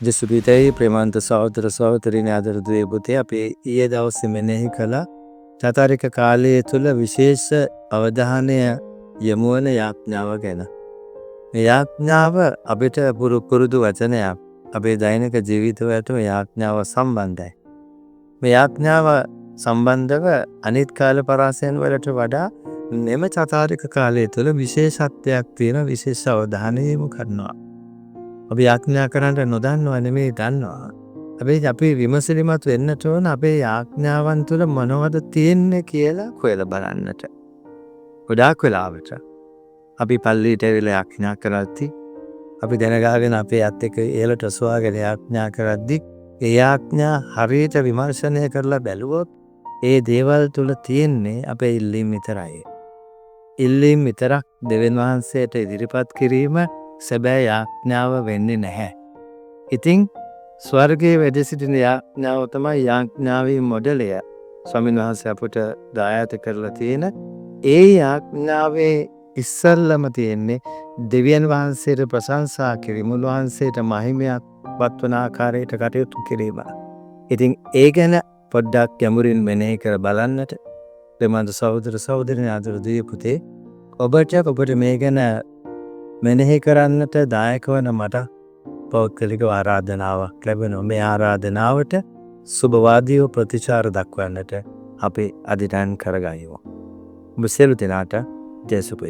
ජෙසුපිතයි ප්‍රේමාන්ත සහෝදර සහෝදරියනි ආදරණීය පුතේ අපි ඊයේ දවසේ මෙනෙහි කළා චාරිත්‍රක කාලය තුළ විශේෂ අවධානය යොමු වන යාඥාව ගැන. මේ යාඥාව අපිට පුරුදු වචනයක්. අපේ දෛනික ජීවිතයට යාඥාව සම්බන්ධයි. මේ යාඥාව සම්බන්ධව අනිත් කාල පරාසයන් වලට වඩා මෙම චාරිත්‍රක කාලය තුළ විශේෂත්වයක් තියෙන විශේෂ අවධානය යොමු කරනවා. අපි යාඥා කරන්න නොදන්නවා නෙමෙයි දන්නවා. අපි විමසිලිමත් වෙන්නට ඕන අපේ යාඥාවන් තුළ මොනවද තියෙන්නේ කියලා හොයලා බලන්නට. ගොඩාක් වෙලාවට අපි පල්ලියට ඇවිල්ලා යාඥා කරද්දී අපි දැනගාගෙන අපේ අත් එක්ක ඒලට ඔසවාගෙන යාඥා කරද්දී ඒ යාඥා හරියට විමර්ශනය කරලා බැලුවොත් ඒ දේවල් තුළ තියෙන්නේ අපේ ඉල්ලීම් විතරයි. ඉල්ලීම් විතරක් දෙවියන් වහන්සේට ඉදිරිපත් කිරීම සැබෑ යාඥාව වෙන්නේ නැහැ. ඉතින් ස්වර්ගයේ වැඩ සිටින යාඥාව තමයි යාඥාවේ මොඩලය. ස්වාමීන් වහන්සේ අපට දායාද කරලා තියෙන ඒ යාඥාවේ ඉස්සල්ලාම තියෙන්නේ දෙවියන් වහන්සේට ප්‍රශංසා කිරීම, උන්වහන්සේට මහිමයක් වත්වන ආකාරයට කටයුතු කිරීම. ඉතින් ඒ ගැන පොඩ්ඩක් ගැඹුරින් මෙනෙහි කර බලන්නට ප්‍රේමන්ත සහෝදර සහෝදරියනි ආදරණීය පුතේ ඔබට මේ ගැන මෙනෙහි කරන්නට දායක වන මට පෞද්ගලික ආරාධනාවක් ලැබෙනවා. මේ ආරාධනාවට සුබවාදීව ප්‍රතිචාර දක්වන්නට අපි අදිටන් කරගනිමු. ඔබ සියලු දෙනාට ජය සුබ.